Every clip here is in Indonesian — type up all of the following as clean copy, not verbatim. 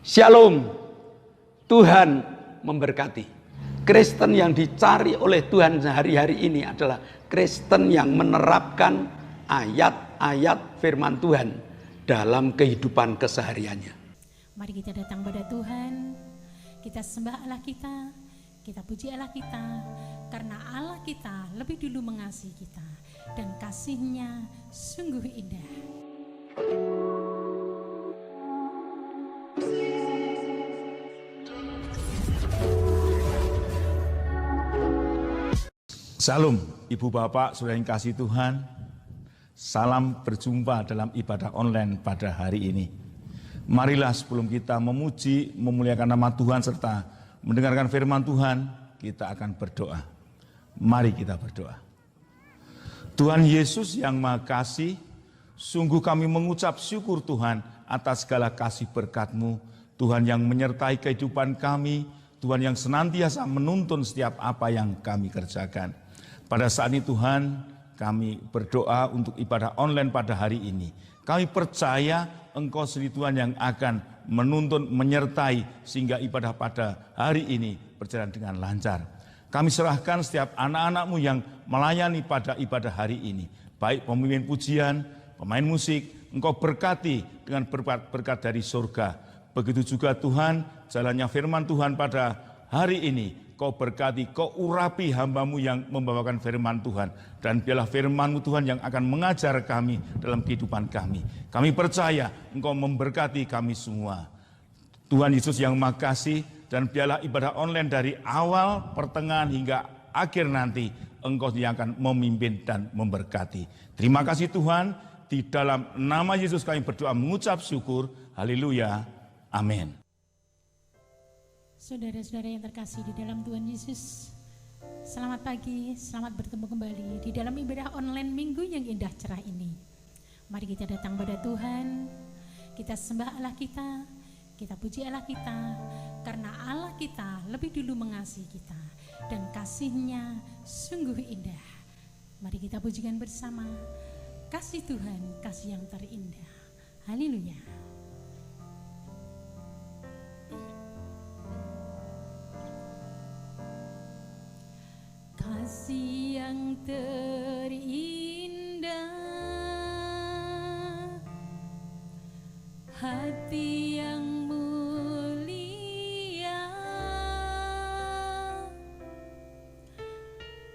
Shalom, Tuhan memberkati. Kristen yang dicari oleh Tuhan sehari-hari ini adalah Kristen yang menerapkan ayat-ayat firman Tuhan dalam kehidupan kesehariannya. Mari kita datang pada Tuhan, kita sembah Allah kita puji Allah kita, karena Allah kita lebih dulu mengasihi kita dan kasih-Nya sungguh indah. Salam Ibu Bapak, saudara yang kasih Tuhan. Salam berjumpa dalam ibadah online pada hari ini. Marilah sebelum kita memuji, memuliakan nama Tuhan serta mendengarkan firman Tuhan, kita akan berdoa. Mari kita berdoa. Tuhan Yesus yang Maha Kasih, sungguh kami mengucap syukur Tuhan atas segala kasih berkat-Mu, Tuhan yang menyertai kehidupan kami, Tuhan yang senantiasa menuntun setiap apa yang kami kerjakan. Pada saat ini Tuhan, kami berdoa untuk ibadah online pada hari ini. Kami percaya Engkau sendiri Tuhan yang akan menuntun, menyertai sehingga ibadah pada hari ini berjalan dengan lancar. Kami serahkan setiap anak-anak-Mu yang melayani pada ibadah hari ini. Baik pemimpin pujian, pemain musik, Engkau berkati dengan berkat dari surga. Begitu juga Tuhan, jalannya firman Tuhan pada hari ini. Kau berkati, Kau urapi hamba-Mu yang membawakan firman Tuhan. Dan biarlah firman-Mu Tuhan yang akan mengajar kami dalam kehidupan kami. Kami percaya Engkau memberkati kami semua. Tuhan Yesus yang Maha Kasih, dan biarlah ibadah online dari awal, pertengahan hingga akhir nanti, Engkau yang akan memimpin dan memberkati. Terima kasih Tuhan, di dalam nama Yesus kami berdoa mengucap syukur. Haleluya. Amin. Saudara-saudara yang terkasih di dalam Tuhan Yesus, selamat pagi, selamat bertemu kembali di dalam ibadah online minggu yang indah cerah ini. Mari kita datang pada Tuhan, kita sembah Allah kita puji Allah kita, karena Allah kita lebih dulu mengasihi kita dan kasih-Nya sungguh indah. Mari kita pujikan bersama, kasih Tuhan, kasih yang terindah. Haleluya. Kasih yang terindah, hati yang mulia,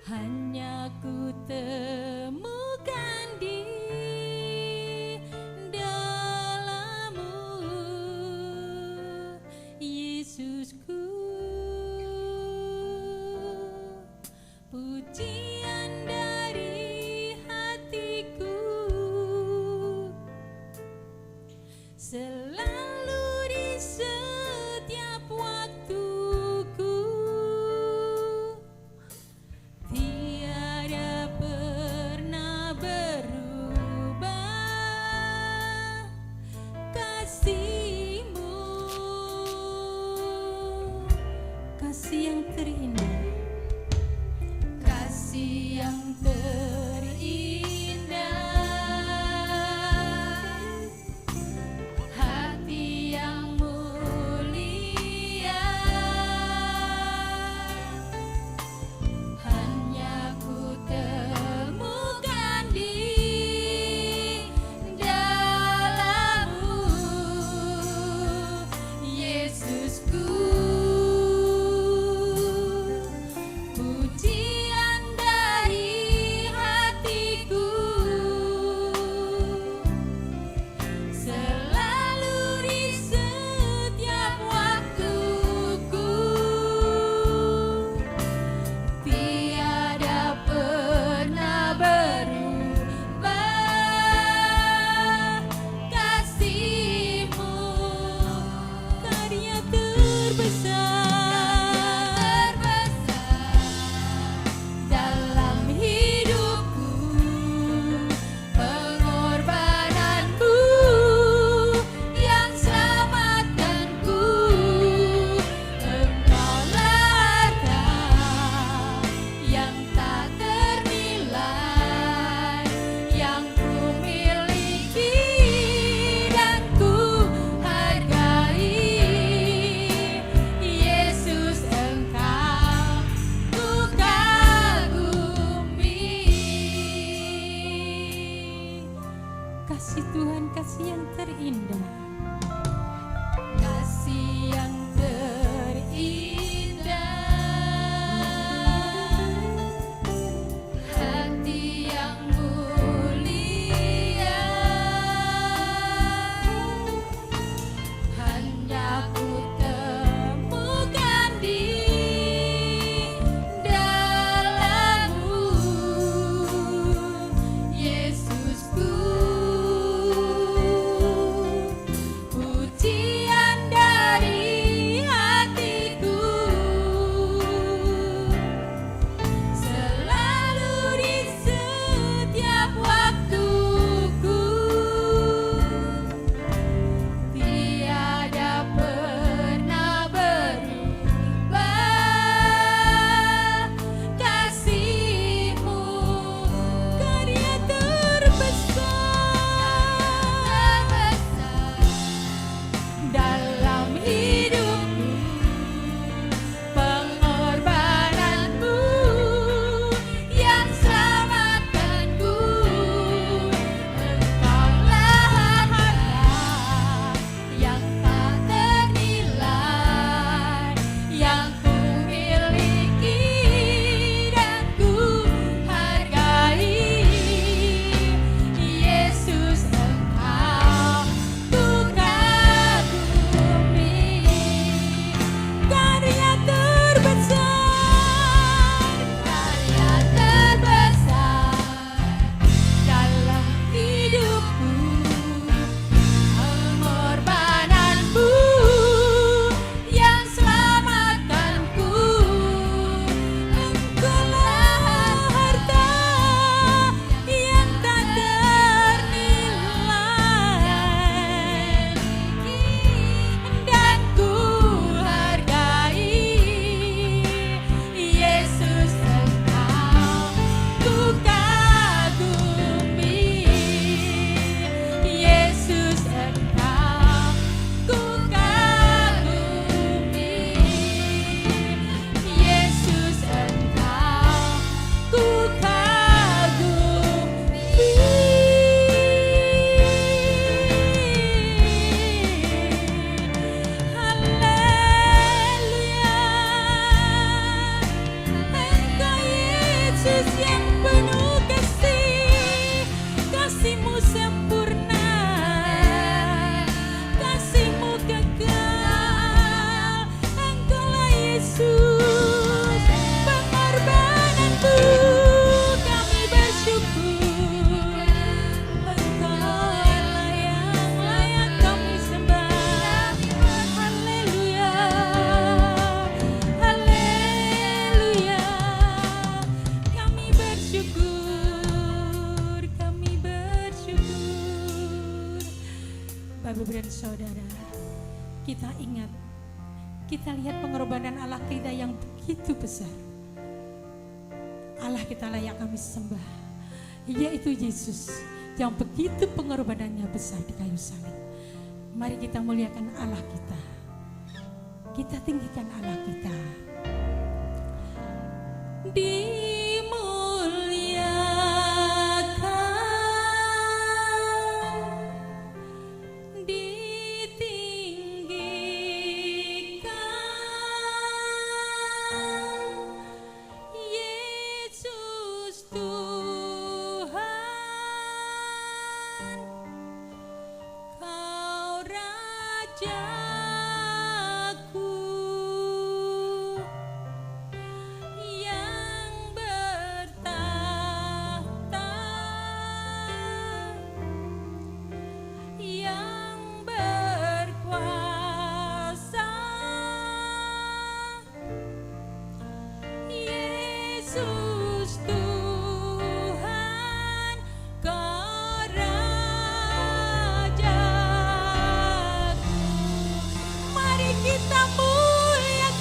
hanya ku temukan di dalam-Mu, Yesusku. Pujian dari hatiku selalu di setiap waktuku, tiada pernah berubah kasih-Mu, kasih yang terindah. Kasih saudara, kita ingat, kita lihat pengorbanan Allah kita yang begitu besar. Allah kita layak kami sembah, yaitu Yesus yang begitu pengorbanannya besar di kayu salib. Mari kita muliakan Allah kita. Kita tinggikan Allah kita. Dimuliakan, ditinggikan, Yesus Tuhan, Kau Rajaku yang bertahta, yang berkuasa, Yesus Tuhan, Kau Rajaku. Mari kita muliakan,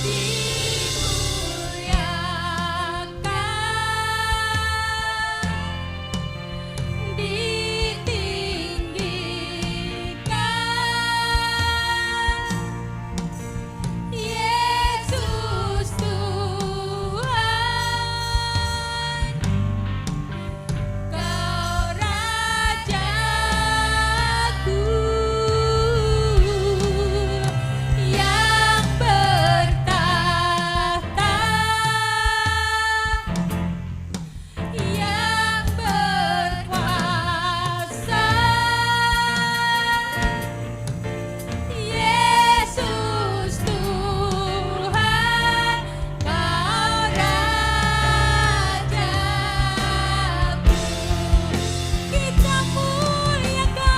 dimuliakan, ditinggikan, Yesus Tuhan, Kau Rajaku yang bertahta, yang berkuasa, Yesus Tuhan, Kau Rajaku. Kita muliakan,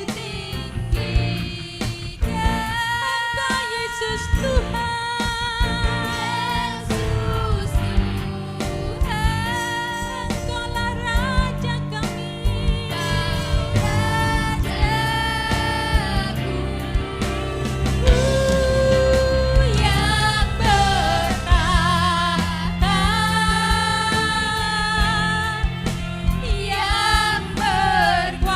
ditinggikan, Engkau Yesus Tuhan, Engkaulah Raja kami, yang bertahta, yang berkuasa,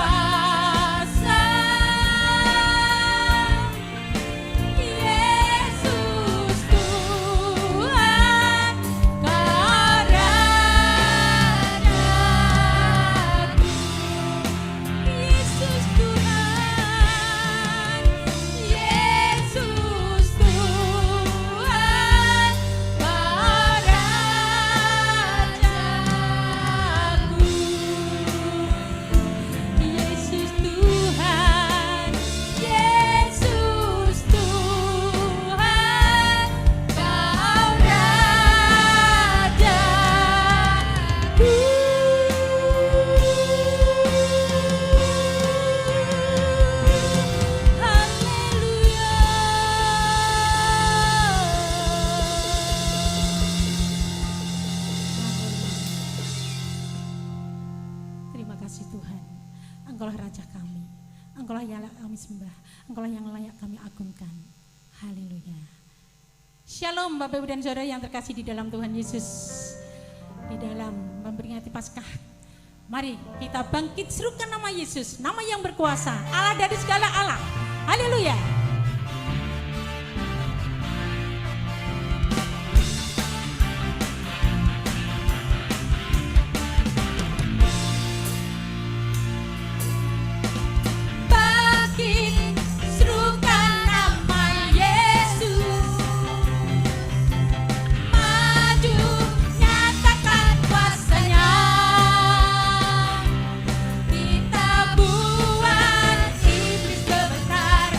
Yesus Tuhan, Kau Rajaku. Yesus Tuhan, Yesus Tuhan, Kau Rajaku. Yesus Tuhan, Yesus Tuhan, Kau Rajaku. Terima kasih Tuhan, Engkaulah Raja kami, Engkaulah yang layak kami sembah, Engkaulah yang layak kami agungkan. Haleluya. Shalom Bapak Ibu dan Saudara yang terkasih di dalam Tuhan Yesus. Di dalam memperingati Paskah, mari kita bangkit serukan nama Yesus, nama yang berkuasa, Allah dari segala Allah. Haleluya. Bangkit serukan nama Yesus, maju nyatakan kuasanya. Kita buat iblis gemetar,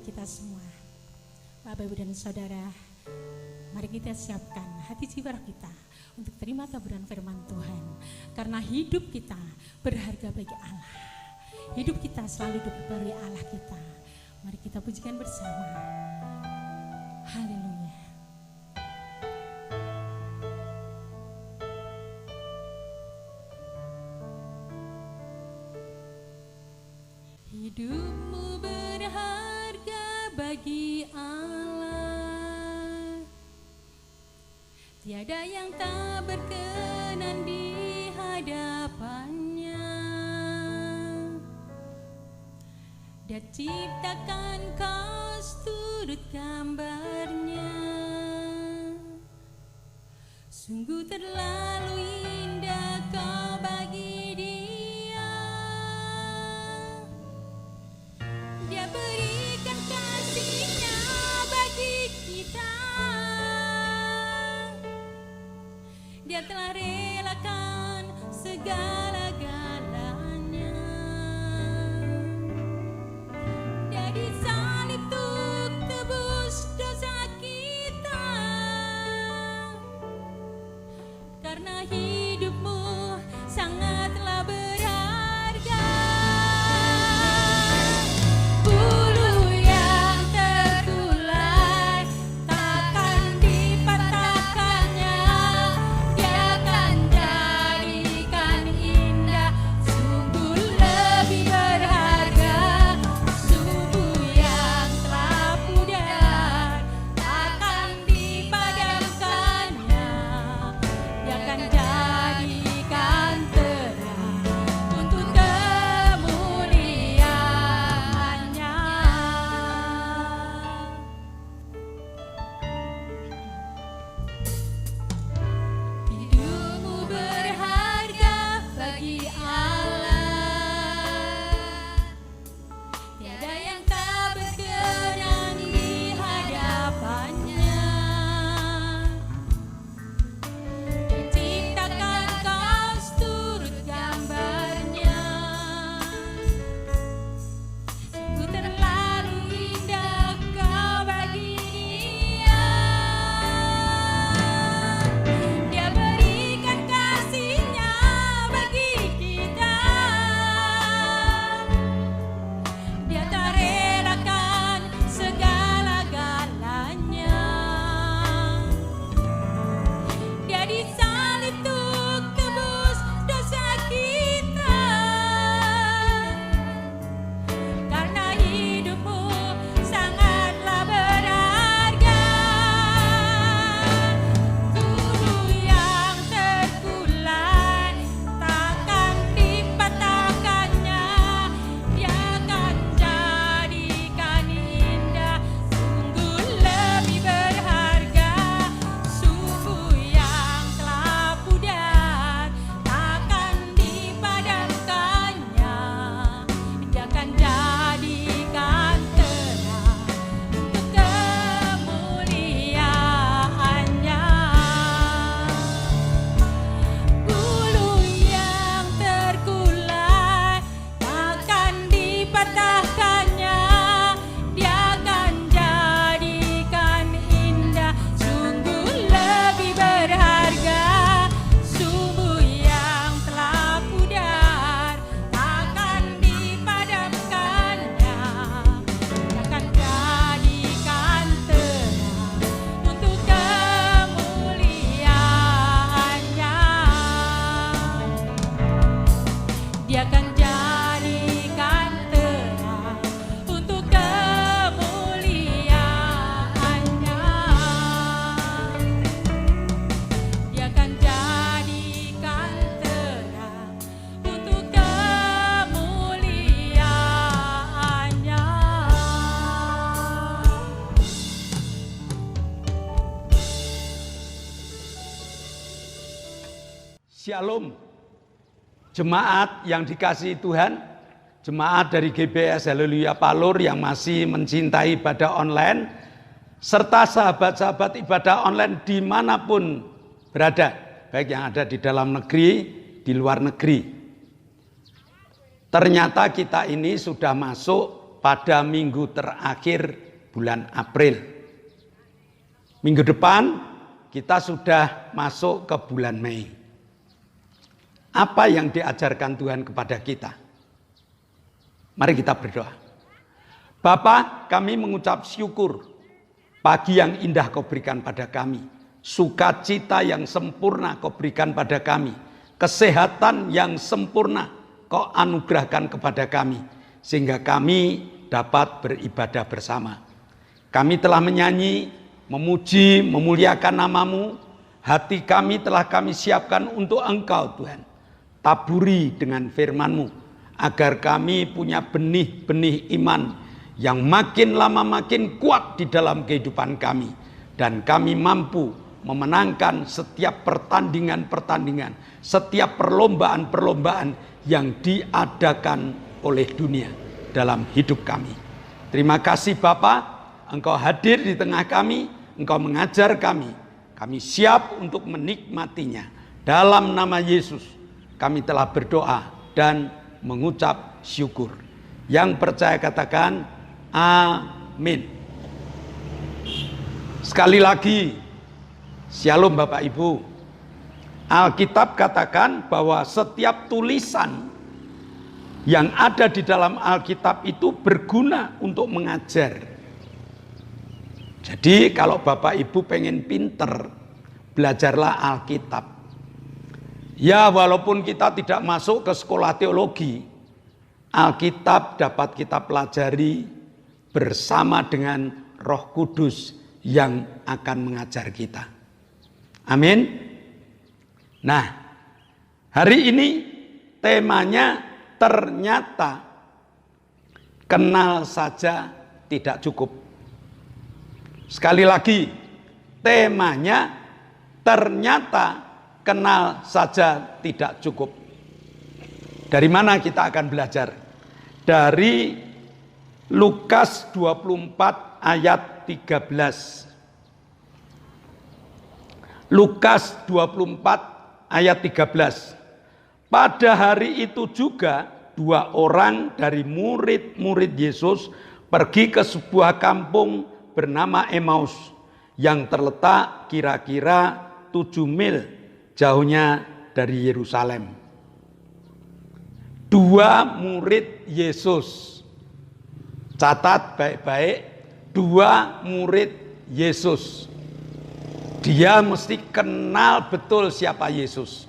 bagi kita semua. Bapak, Ibu, dan Saudara, mari kita siapkan hati jiwa kita untuk terima taburan firman Tuhan. Karena hidup kita berharga bagi Allah. Hidup kita selalu diperbarui Allah kita. Mari kita pujikan bersama. Haleluya. Hidupmu berharga bagi Allah. Tiada yang tak berkenan di hadapannya. Dia ciptakan kau seturut gambarnya. Sungguh terlalu indah kau bagi Dia. Dia berikan kasih-Nya bagi kita. Dia telah relakan segala-galanya. Dia disalib untuk tebus dosa kita. Karena hidupmu sangatlah berharga. Bulu yang terkulai takkan dipatahkannya. Dia akan jadikan indah, sungguh lebih berharga. Subuh yang telah pudar takkan dipadamkannya. Dia akan jadikan terang untuk kemuliaan-Nya. Hidupmu berharga bagi Allah. Tiada yang tak berkenan di hadapannya. Diciptakan kau seturut gambarnya. Sungguh terlalu indah kau bagi Dia. Dia berikan kasih-Nya bagi kita. Dia tak relakan segala-galanya. Dia disalib untuk tebus dosa kita. Karena hidupmu sangatlah berharga. Bulu yang terkulai takkan dipatahkannya. Dia akan jadikan indah, sungguh lebih berharga. Subuh yang telah pudar takkan dipadamkannya. Dia akan jadikan terang untuk kemuliaan-Nya. Bulu yang terkulai takkan dipatahkannya. Dia akan jadikan indah, sungguh lebih berharga. Subuh yang telah pudar takkan dipadamkannya. Dia akan jadikan terang untuk kemuliaan-Nya. Dia akan jadikan terang untuk kemuliaan-Nya. Dia akan jadikan terang untuk kemuliaan-Nya. Shalom, jemaat yang dikasihi Tuhan, jemaat dari GBS Haleluya Palur yang masih mencintai ibadah online, serta sahabat-sahabat ibadah online dimanapun berada, baik yang ada di dalam negeri, di luar negeri. Ternyata kita ini sudah masuk pada minggu terakhir bulan April. Minggu depan kita sudah masuk ke bulan Mei. Apa yang diajarkan Tuhan kepada kita? Mari kita berdoa. Bapa, kami mengucap syukur pagi yang indah Kau berikan pada kami. Sukacita yang sempurna Kau berikan pada kami. Kesehatan yang sempurna Kau anugerahkan kepada kami. Sehingga kami dapat beribadah bersama. Kami telah menyanyi, memuji, memuliakan nama-Mu. Hati kami telah kami siapkan untuk Engkau Tuhan. Taburi dengan firman-Mu, agar kami punya benih-benih iman yang makin lama makin kuat di dalam kehidupan kami. Dan kami mampu memenangkan setiap pertandingan-pertandingan, setiap perlombaan-perlombaan yang diadakan oleh dunia dalam hidup kami. Terima kasih Bapa, Engkau hadir di tengah kami. Engkau mengajar kami, kami siap untuk menikmatinya. Dalam nama Yesus, kami telah berdoa dan mengucap syukur. Yang percaya katakan, amin. Sekali lagi, shalom Bapak Ibu. Alkitab katakan bahwa setiap tulisan yang ada di dalam Alkitab itu berguna untuk mengajar. Jadi kalau Bapak Ibu pengen pinter, belajarlah Alkitab. Ya walaupun kita tidak masuk ke sekolah teologi, Alkitab dapat kita pelajari bersama dengan Roh Kudus yang akan mengajar kita. Amin. Nah, hari ini temanya ternyata kenal saja tidak cukup. Sekali lagi, temanya ternyata kenal saja tidak cukup. Dari mana kita akan belajar? Dari Lukas 24 ayat 13. Lukas 24 ayat 13. Pada hari itu juga 2 orang dari murid-murid Yesus pergi ke sebuah kampung bernama Emmaus yang terletak kira-kira 7 mil jauhnya dari Yerusalem. 2 murid Yesus. Catat baik-baik, 2 murid Yesus. Dia mesti kenal betul siapa Yesus.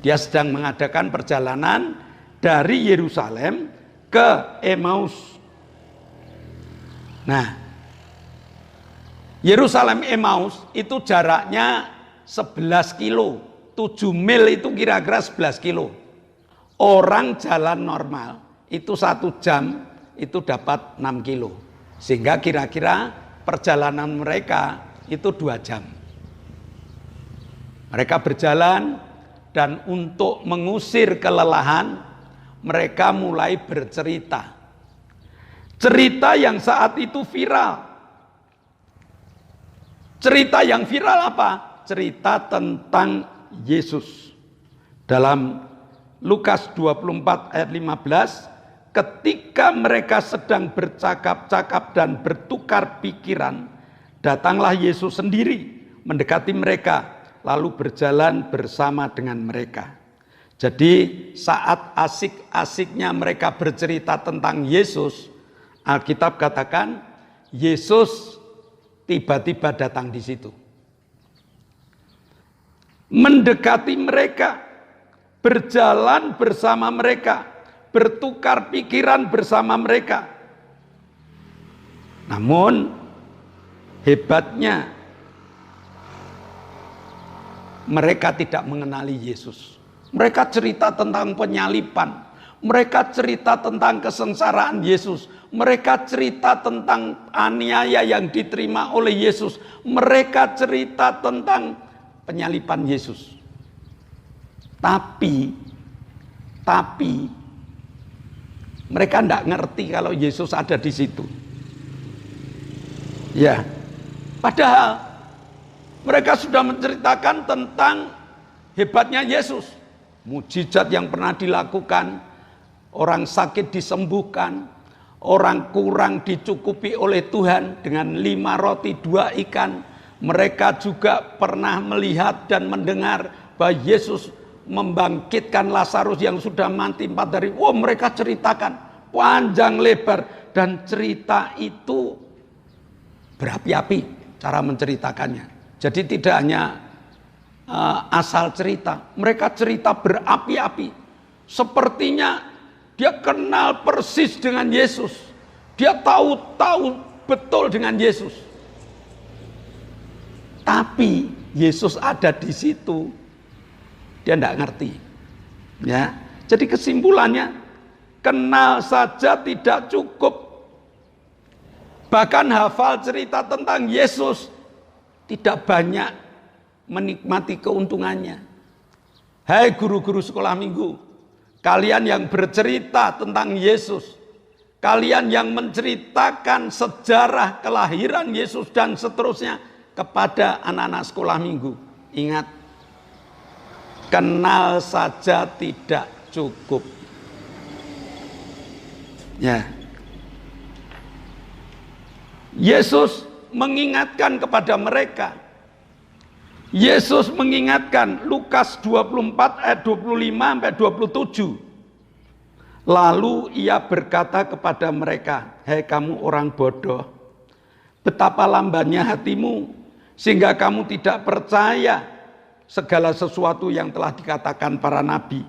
Dia sedang mengadakan perjalanan dari Yerusalem ke Emmaus. Nah, Yerusalem Emmaus itu jaraknya 11 kilo. 7 mil itu kira-kira 11 kilo. Orang jalan normal itu 1 jam itu dapat 6 kilo. Sehingga kira-kira perjalanan mereka itu 2 jam. Mereka berjalan dan untuk mengusir kelelahan mereka mulai bercerita. Cerita yang saat itu viral. Cerita yang viral apa? Cerita tentang Yesus. Dalam Lukas 24 ayat 15, ketika mereka sedang bercakap-cakap dan bertukar pikiran, datanglah Yesus sendiri mendekati mereka, lalu berjalan bersama dengan mereka. Jadi saat asik-asiknya mereka bercerita tentang Yesus, Alkitab katakan Yesus tiba-tiba datang di situ. Mendekati mereka, berjalan bersama mereka, bertukar pikiran bersama mereka. Namun hebatnya mereka tidak mengenali Yesus. Mereka cerita tentang penyaliban. Mereka cerita tentang kesengsaraan Yesus. Mereka cerita tentang aniaya yang diterima oleh Yesus. Mereka cerita tentang penyaliban Yesus. Tapi mereka tidak ngerti kalau Yesus ada di situ. Ya, padahal mereka sudah menceritakan tentang hebatnya Yesus. Mujizat yang pernah dilakukan, orang sakit disembuhkan, orang kurang dicukupi oleh Tuhan dengan 5 roti 2 ikan. Mereka juga pernah melihat dan mendengar bahwa Yesus membangkitkan Lazarus yang sudah mati 4 hari. Wah, mereka ceritakan panjang lebar, dan cerita itu berapi-api cara menceritakannya. Jadi tidak hanya asal cerita, mereka cerita berapi-api. Sepertinya dia kenal persis dengan Yesus. Dia tahu betul dengan Yesus. Tapi Yesus ada di situ, dia tidak ngerti. Ya, jadi kesimpulannya, kenal saja tidak cukup. Bahkan hafal cerita tentang Yesus tidak banyak menikmati keuntungannya. Hai guru-guru sekolah minggu, kalian yang bercerita tentang Yesus, kalian yang menceritakan sejarah kelahiran Yesus dan seterusnya kepada anak-anak sekolah minggu, ingat, kenal saja tidak cukup. Ya. Yesus mengingatkan kepada mereka. Yesus mengingatkan, Lukas 24 ayat 25 sampai 27. Lalu ia berkata kepada mereka, "Hei kamu orang bodoh, betapa lambannya hatimu sehingga kamu tidak percaya segala sesuatu yang telah dikatakan para nabi.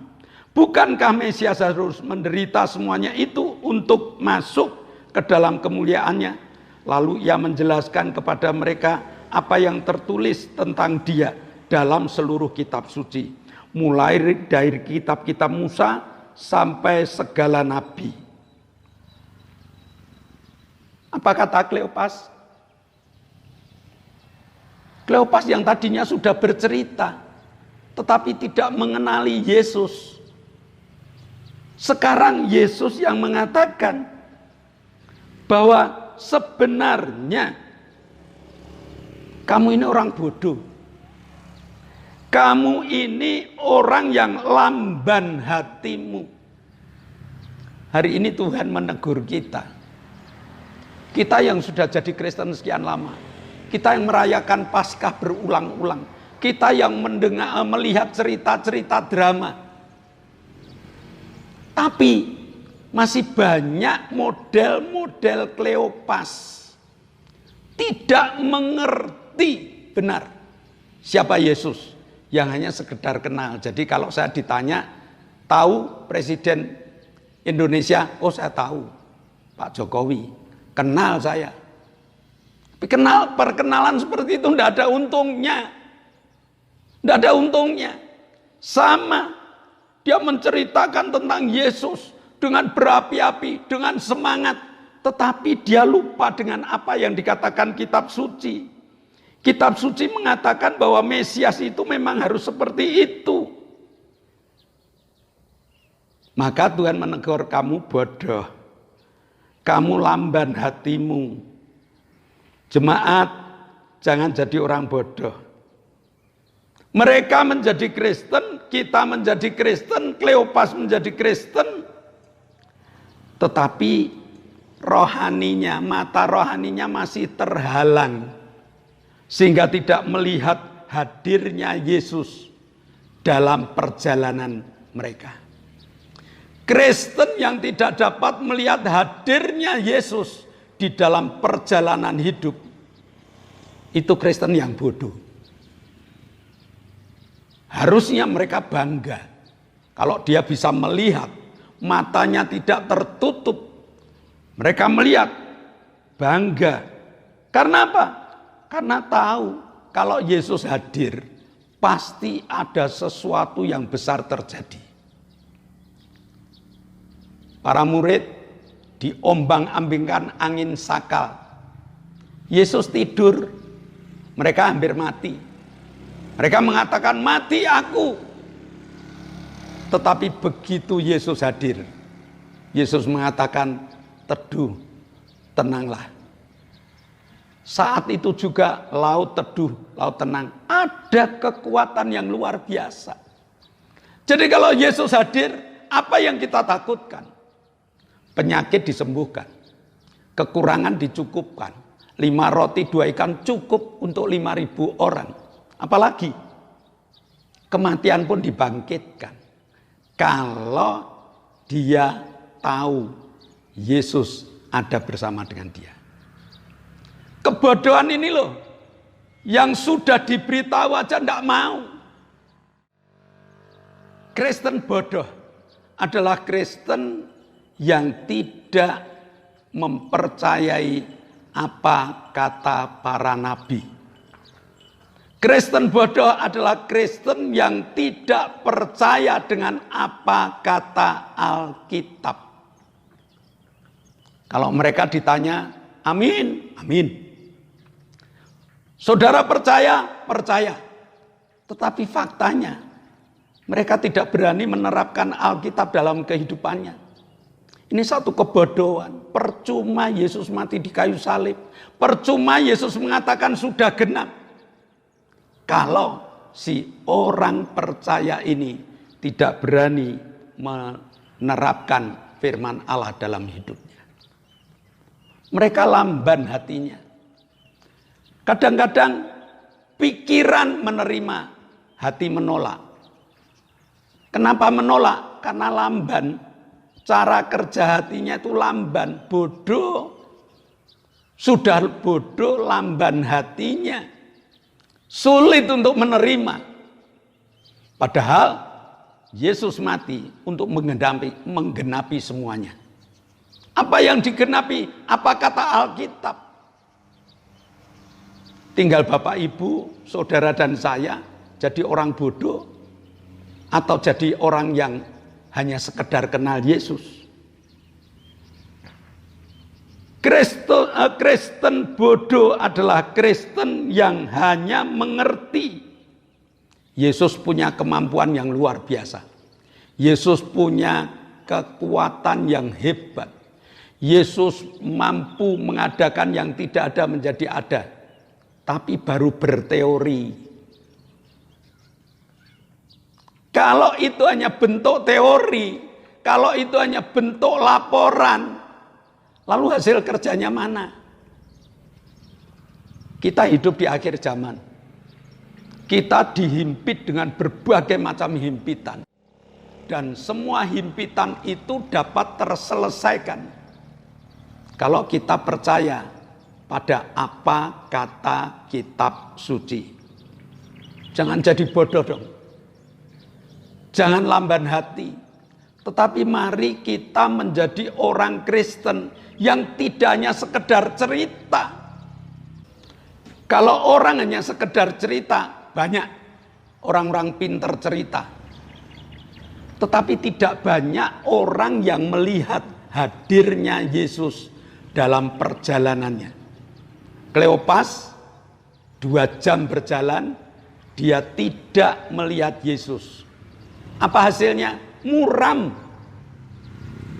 Bukankah Mesias harus menderita semuanya itu untuk masuk ke dalam kemuliaannya?" Lalu ia menjelaskan kepada mereka apa yang tertulis tentang dia dalam seluruh kitab suci, mulai dari kitab-kitab Musa sampai segala nabi. Apa kata Kleopas? Kleopas yang tadinya sudah bercerita tetapi tidak mengenali Yesus, sekarang Yesus yang mengatakan bahwa sebenarnya kamu ini orang bodoh. Kamu ini orang yang lamban hatimu. Hari ini Tuhan menegur kita. Kita yang sudah jadi Kristen sekian lama. Kita yang merayakan Paskah berulang-ulang. Kita yang melihat cerita-cerita drama. Tapi masih banyak model-model Kleopas. Tidak mengerti benar siapa Yesus, yang hanya sekedar kenal. Jadi kalau saya ditanya, tahu Presiden Indonesia? Oh, saya tahu Pak Jokowi, kenal saya. Tapi perkenalan seperti itu tidak ada untungnya. Tidak ada untungnya. Sama, dia menceritakan tentang Yesus dengan berapi-api, dengan semangat, tetapi dia lupa dengan apa yang dikatakan kitab suci. Kitab suci mengatakan bahwa Mesias itu memang harus seperti itu. Maka Tuhan menegur, kamu bodoh, kamu lamban hatimu. Jemaat, jangan jadi orang bodoh. Mereka menjadi Kristen, kita menjadi Kristen, Kleopas menjadi Kristen, tetapi rohaninya, mata rohaninya masih terhalang, sehingga tidak melihat hadirnya Yesus dalam perjalanan mereka. Kristen yang tidak dapat melihat hadirnya Yesus di dalam perjalanan hidup, itu Kristen yang bodoh. Harusnya mereka bangga kalau dia bisa melihat, matanya tidak tertutup. Mereka melihat, bangga. Karena apa? Karena tahu kalau Yesus hadir, pasti ada sesuatu yang besar terjadi. Para murid diombang-ambingkan angin sakal. Yesus tidur, mereka hampir mati. Mereka mengatakan, mati aku. Tetapi begitu Yesus hadir, Yesus mengatakan, teduh, tenanglah. Saat itu juga laut teduh, laut tenang. Ada kekuatan yang luar biasa. Jadi kalau Yesus hadir, apa yang kita takutkan? Penyakit disembuhkan. Kekurangan dicukupkan. 5 roti 2 ikan cukup untuk 5.000 orang. Apalagi kematian pun dibangkitkan. Kalau dia tahu Yesus ada bersama dengan dia. Kebodohan ini loh, yang sudah diberitahu aja tidak mau. Kristen bodoh adalah Kristen yang tidak mempercayai apa kata para nabi. Kristen bodoh adalah Kristen yang tidak percaya dengan apa kata Alkitab. Kalau mereka ditanya, amin, amin. Saudara percaya, percaya. Tetapi faktanya, mereka tidak berani menerapkan Alkitab dalam kehidupannya. Ini satu kebodohan. Percuma Yesus mati di kayu salib. Percuma Yesus mengatakan sudah genap. Kalau si orang percaya ini tidak berani menerapkan firman Allah dalam hidupnya. Mereka lamban hatinya. Kadang-kadang pikiran menerima, hati menolak. Kenapa menolak? Karena lamban. Cara kerja hatinya itu lamban, bodoh. Sudah bodoh, lamban hatinya. Sulit untuk menerima. Padahal Yesus mati untuk menggenapi semuanya. Apa yang digenapi? Apa kata Alkitab? Tinggal Bapak, Ibu, saudara dan saya jadi orang bodoh atau jadi orang yang hanya sekedar kenal Yesus. Kristen bodoh adalah Kristen yang hanya mengerti Yesus punya kemampuan yang luar biasa. Yesus punya kekuatan yang hebat. Yesus mampu mengadakan yang tidak ada menjadi ada. Tapi baru berteori. Kalau itu hanya bentuk teori, kalau itu hanya bentuk laporan, lalu hasil kerjanya mana? Kita hidup di akhir zaman. Kita dihimpit dengan berbagai macam himpitan. Dan semua himpitan itu dapat terselesaikan kalau kita percaya pada apa kata kitab suci. Jangan jadi bodoh dong. Jangan lamban hati. Tetapi mari kita menjadi orang Kristen yang tidak hanya sekedar cerita. Kalau orang hanya sekedar cerita, banyak orang-orang pinter cerita. Tetapi tidak banyak orang yang melihat hadirnya Yesus dalam perjalanannya. Kleopas 2 jam berjalan, dia tidak melihat Yesus. Apa hasilnya? Muram.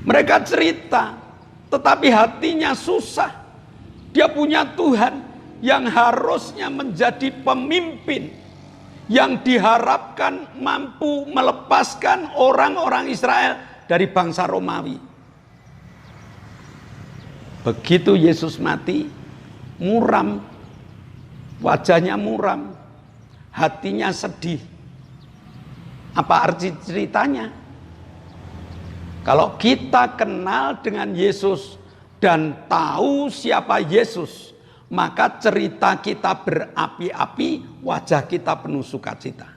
Mereka cerita, tetapi hatinya susah. Dia punya Tuhan yang harusnya menjadi pemimpin, yang diharapkan mampu melepaskan orang-orang Israel dari bangsa Romawi. Begitu Yesus mati, muram. Wajahnya muram. Hatinya sedih. Apa arti ceritanya? Kalau kita kenal dengan Yesus dan tahu siapa Yesus, maka cerita kita berapi-api, wajah kita penuh sukacita.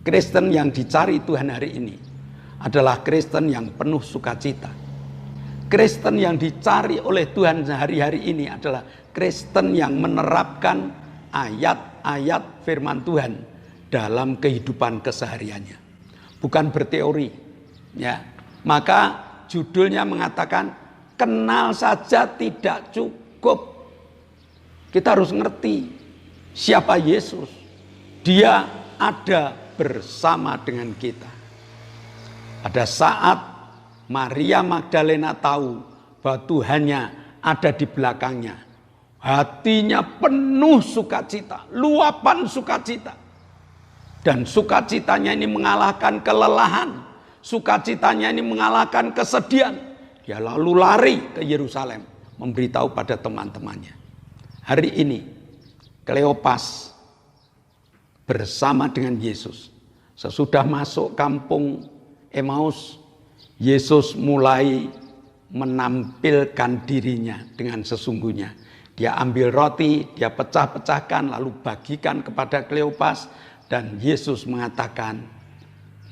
Kristen yang dicari Tuhan hari ini adalah Kristen yang penuh sukacita. Kristen yang dicari oleh Tuhan hari-hari ini adalah Kristen yang menerapkan ayat-ayat firman Tuhan dalam kehidupan kesehariannya, bukan berteori, ya. Maka judulnya mengatakan kenal saja tidak cukup. Kita harus ngerti siapa Yesus. Dia ada bersama dengan kita. Pada saat Maria Magdalena tahu bahwa Tuhannya ada di belakangnya, hatinya penuh sukacita, luapan sukacita. Dan sukacitanya ini mengalahkan kelelahan. Sukacitanya ini mengalahkan kesedihan. Dia lalu lari ke Yerusalem memberitahu pada teman-temannya. Hari ini Kleopas bersama dengan Yesus. Sesudah masuk kampung Emmaus, Yesus mulai menampilkan dirinya dengan sesungguhnya. Dia ambil roti, dia pecah-pecahkan lalu bagikan kepada Kleopas, dan Yesus mengatakan,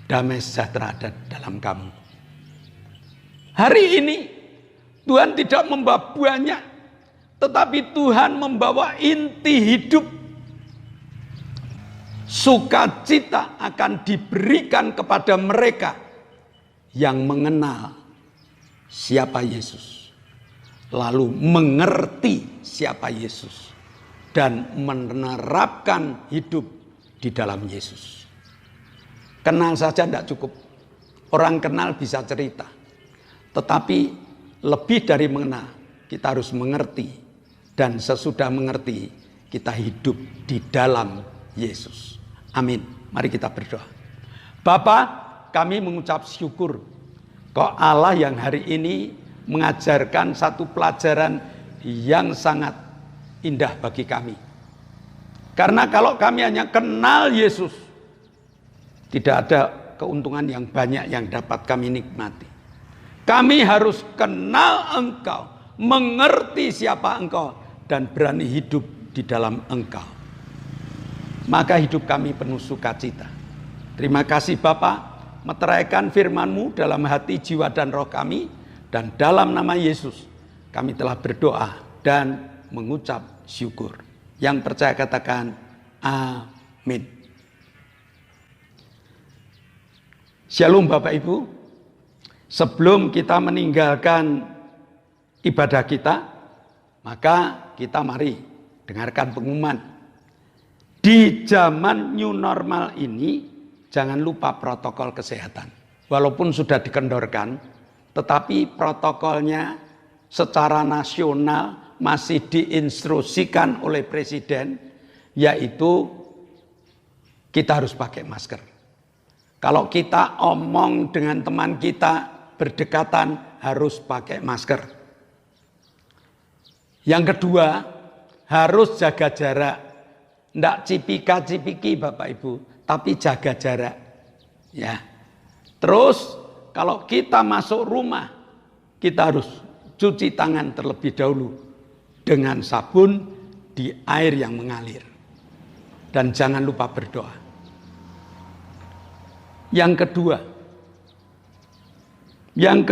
damai sejahtera ada dalam kamu. Hari ini Tuhan tidak membawa banyak, tetapi Tuhan membawa inti hidup. Sukacita akan diberikan kepada mereka yang mengenal siapa Yesus, lalu mengerti siapa Yesus, dan menerapkan hidup di dalam Yesus. Kenal saja tidak cukup. Orang kenal bisa cerita, tetapi lebih dari mengenal, kita harus mengerti. Dan sesudah mengerti, kita hidup di dalam Yesus. Amin. Mari kita berdoa. Bapa, kami mengucap syukur kok Allah yang hari ini mengajarkan satu pelajaran yang sangat indah bagi kami. Karena kalau kami hanya kenal Yesus, tidak ada keuntungan yang banyak yang dapat kami nikmati. Kami harus kenal Engkau, mengerti siapa Engkau, dan berani hidup di dalam Engkau. Maka hidup kami penuh sukacita. Terima kasih Bapa, meteraikan firman-Mu dalam hati, jiwa, dan roh kami. Dan dalam nama Yesus, kami telah berdoa dan mengucap syukur. Yang percaya katakan, amin. Shalom Bapak Ibu. Sebelum kita meninggalkan ibadah kita, maka kita mari dengarkan pengumuman. Di zaman new normal ini, jangan lupa protokol kesehatan. Walaupun sudah dikendorkan, tetapi protokolnya secara nasional masih diinstruksikan oleh Presiden, yaitu kita harus pakai masker. Kalau kita omong dengan teman kita berdekatan, harus pakai masker. Yang kedua, harus jaga jarak. Tidak cipika-cipiki Bapak Ibu, tapi jaga jarak. Ya. Terus kalau kita masuk rumah, kita harus cuci tangan terlebih dahulu dengan sabun di air yang mengalir. Dan jangan lupa berdoa. Yang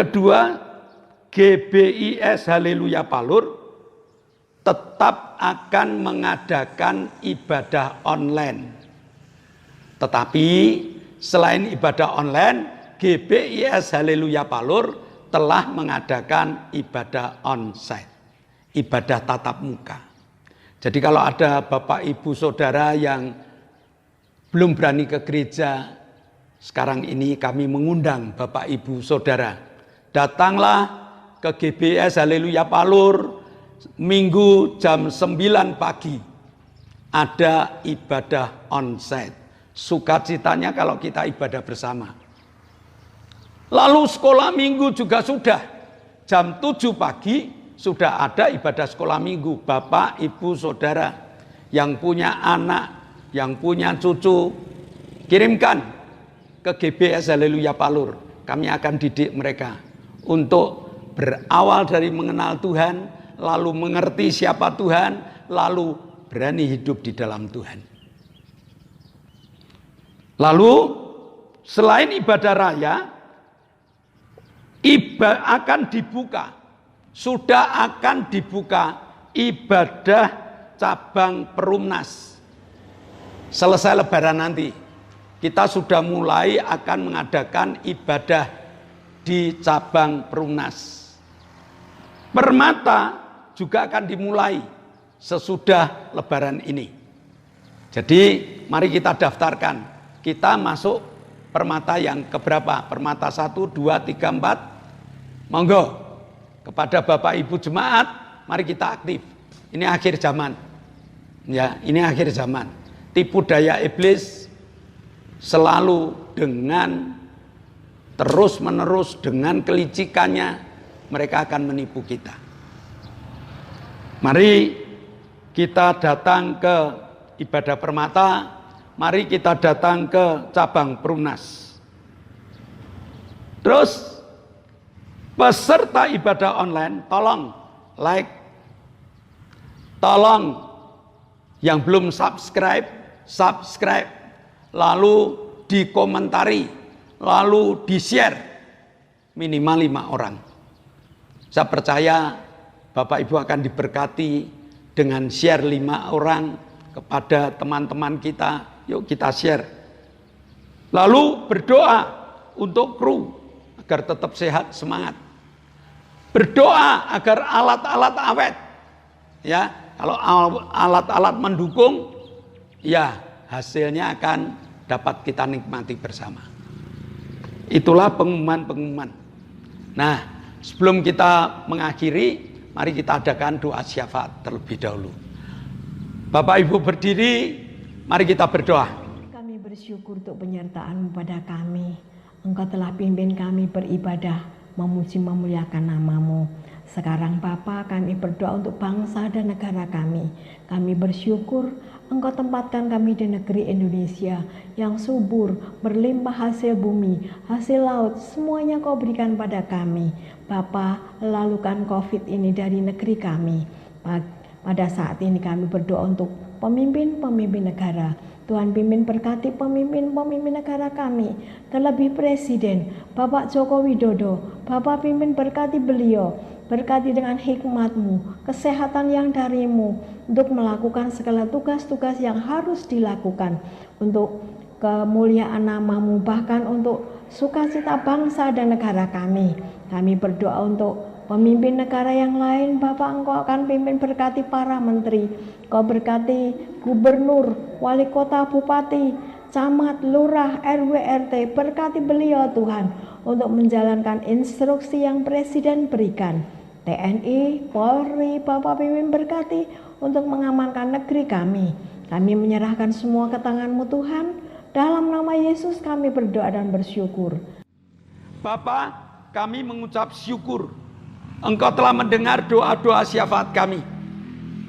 kedua, GBIS Haleluya Palur tetap akan mengadakan ibadah online. Tetapi selain ibadah online, GBIS Haleluya Palur telah mengadakan ibadah onsite, ibadah tatap muka. Jadi kalau ada Bapak Ibu Saudara yang belum berani ke gereja, sekarang ini kami mengundang Bapak Ibu Saudara, datanglah ke GBIS Haleluya Palur. Minggu jam 9 pagi ada ibadah onsite. Sukacitanya kalau kita ibadah bersama. Lalu sekolah minggu juga sudah. Jam 7 pagi sudah ada ibadah sekolah minggu. Bapak, Ibu, Saudara yang punya anak, yang punya cucu, kirimkan ke GBIS Haleluya Palur. Kami akan didik mereka untuk berawal dari mengenal Tuhan, lalu mengerti siapa Tuhan, lalu berani hidup di dalam Tuhan. Lalu selain ibadah raya, akan dibuka, sudah akan dibuka ibadah cabang Perumnas. Selesai Lebaran nanti, kita sudah mulai akan mengadakan ibadah di cabang Perumnas. Permata juga akan dimulai sesudah Lebaran ini. Jadi mari kita daftarkan. Kita masuk permata yang keberapa? Permata 1, 2, 3, 4. Monggo. Kepada Bapak Ibu Jemaat, mari kita aktif. Ini akhir zaman. Ya, ini akhir zaman. Tipu daya iblis selalu dengan terus-menerus dengan kelicikannya mereka akan menipu kita. Mari kita datang ke Ibadah Permata, mari kita datang ke cabang Perumnas. Terus peserta ibadah online, tolong like, tolong yang belum subscribe, lalu dikomentari, lalu di-share minimal 5 orang. Saya percaya Bapak Ibu akan diberkati dengan share 5 orang kepada teman-teman kita. Yuk kita share. Lalu berdoa untuk kru agar tetap sehat, semangat. Berdoa agar alat-alat awet. Ya, kalau alat-alat mendukung, ya hasilnya akan dapat kita nikmati bersama. Itulah pengumuman-pengumuman. Nah, sebelum kita mengakhiri, mari kita adakan doa syafaat terlebih dahulu. Bapak Ibu berdiri, mari kita berdoa. Kami bersyukur untuk penyertaan-Mu pada kami. Engkau telah pimpin kami beribadah, memuji memuliakan nama-Mu. Sekarang Bapa, kami berdoa untuk bangsa dan negara kami. Kami bersyukur Engkau tempatkan kami di negeri Indonesia yang subur, berlimpah hasil bumi, hasil laut, semuanya Kau berikan pada kami. Bapa, lalukan COVID ini dari negeri kami. Pada saat ini kami berdoa untuk pemimpin-pemimpin negara. Tuhan pimpin berkati pemimpin-pemimpin negara kami, terlebih Presiden Bapak Joko Widodo. Bapak pimpin berkati beliau, berkati dengan hikmat-Mu, kesehatan yang dari-Mu, untuk melakukan segala tugas-tugas yang harus dilakukan untuk kemuliaan nama-Mu, bahkan untuk sukacita bangsa dan negara kami. Kami berdoa untuk pemimpin negara yang lain. Bapak, Engkau akan pimpin berkati para menteri, Kau berkati gubernur, wali kota, bupati, camat, lurah, RW, RT, berkati beliau Tuhan untuk menjalankan instruksi yang Presiden berikan. TNI, Polri, Bapak pimpin berkati untuk mengamankan negeri kami. Kami menyerahkan semua ke tangan-Mu Tuhan. Dalam nama Yesus kami berdoa dan bersyukur. Bapak, kami mengucap syukur Engkau telah mendengar doa-doa syafaat kami.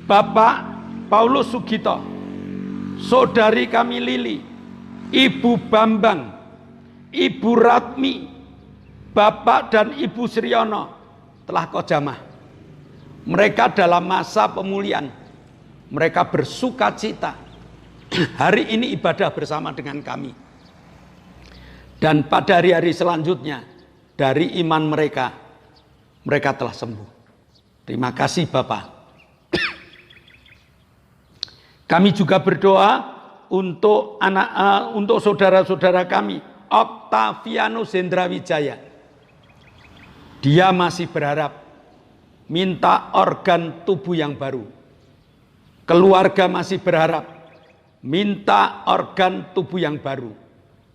Bapak Paulus Sugito, saudari kami Lili, Ibu Bambang, Ibu Ratmi, Bapak dan Ibu Sriono telah Kau jamah. Mereka dalam masa pemulihan, mereka bersuka cita. Hari ini ibadah bersama dengan kami. Dan pada hari-hari selanjutnya, dari iman mereka, mereka telah sembuh. Terima kasih Bapak. Kami juga berdoa untuk untuk saudara-saudara kami, Octavianus Zendrawijaya. Dia masih berharap minta organ tubuh yang baru. Keluarga masih berharap minta organ tubuh yang baru.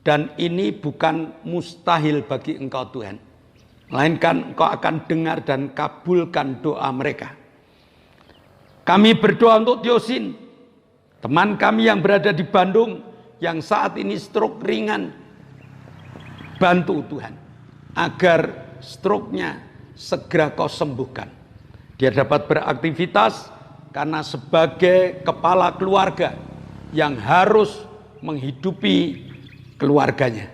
Dan ini bukan mustahil bagi Engkau Tuhan. Melainkan Engkau akan dengar dan kabulkan doa mereka. Kami berdoa untuk Tiosin, teman kami yang berada di Bandung, yang saat ini stroke ringan. Bantu Tuhan, agar stroke-nya segera Kau sembuhkan. Dia dapat beraktivitas karena sebagai kepala keluarga yang harus menghidupi keluarganya.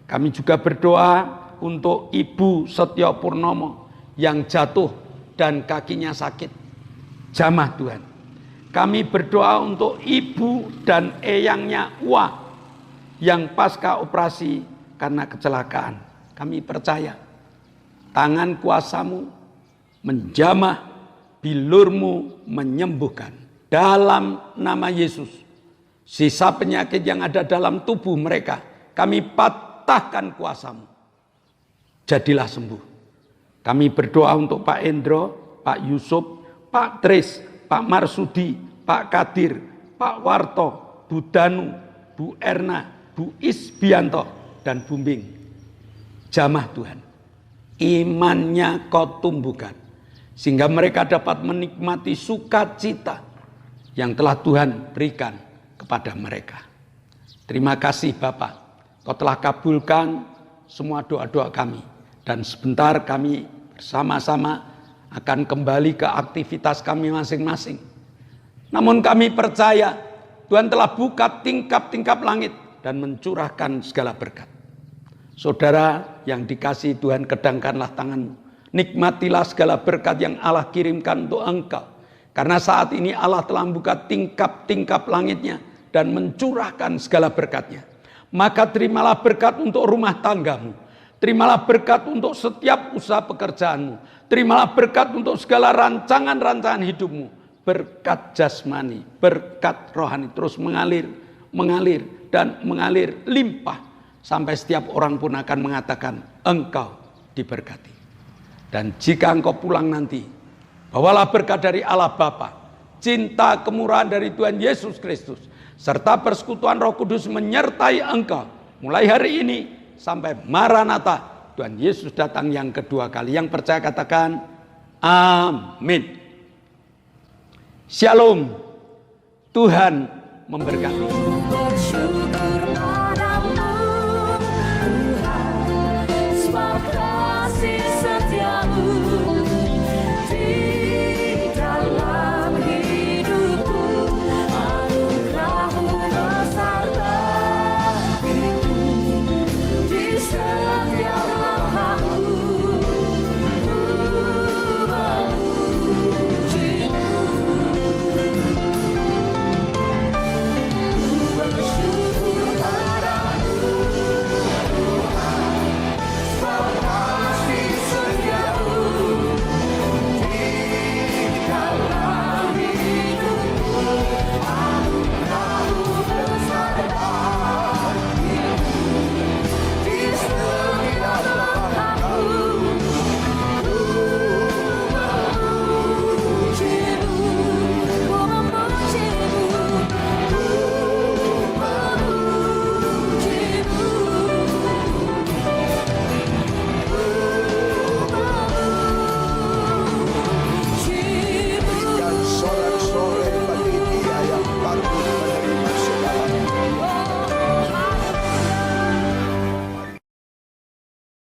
Kami juga berdoa untuk Ibu Setyo Purnomo yang jatuh dan kakinya sakit. Jamah Tuhan. Kami berdoa untuk ibu dan eyangnya Wah yang pasca operasi karena kecelakaan. Kami percaya tangan kuasa-Mu menjamah, bilur-Mu menyembuhkan. Dalam nama Yesus, sisa penyakit yang ada dalam tubuh mereka, kami patahkan kuasa-Mu. Jadilah sembuh. Kami berdoa untuk Pak Endro, Pak Yusuf, Pak Tris, Pak Marsudi, Pak Kadir, Pak Warto, Bu Danu, Bu Erna, Bu Isbianto, dan Bumbing. Jamah Tuhan. Imannya Kau tumbuhkan. Sehingga mereka dapat menikmati sukacita yang telah Tuhan berikan kepada mereka. Terima kasih Bapak. Kau telah kabulkan semua doa-doa kami. Dan sebentar kami bersama-sama akan kembali ke aktivitas kami masing-masing. Namun kami percaya Tuhan telah buka tingkap-tingkap langit dan mencurahkan segala berkat. Saudara yang dikasihi Tuhan, kedangkanlah tanganmu. Nikmatilah segala berkat yang Allah kirimkan untuk engkau. Karena saat ini Allah telah membuka tingkap-tingkap langitnya dan mencurahkan segala berkatnya. Maka terimalah berkat untuk rumah tanggamu. Terimalah berkat untuk setiap usaha pekerjaanmu. Terimalah berkat untuk segala rancangan-rancangan hidupmu. Berkat jasmani, berkat rohani terus mengalir, dan mengalir limpah. Sampai setiap orang pun akan mengatakan, engkau diberkati. Dan jika engkau pulang nanti, bawalah berkat dari Allah Bapa, cinta kemurahan dari Tuhan Yesus Kristus, serta persekutuan Roh Kudus menyertai engkau mulai hari ini sampai Maranatha, Tuhan Yesus datang yang kedua kali. Yang percaya katakan amin. Shalom. Tuhan memberkati.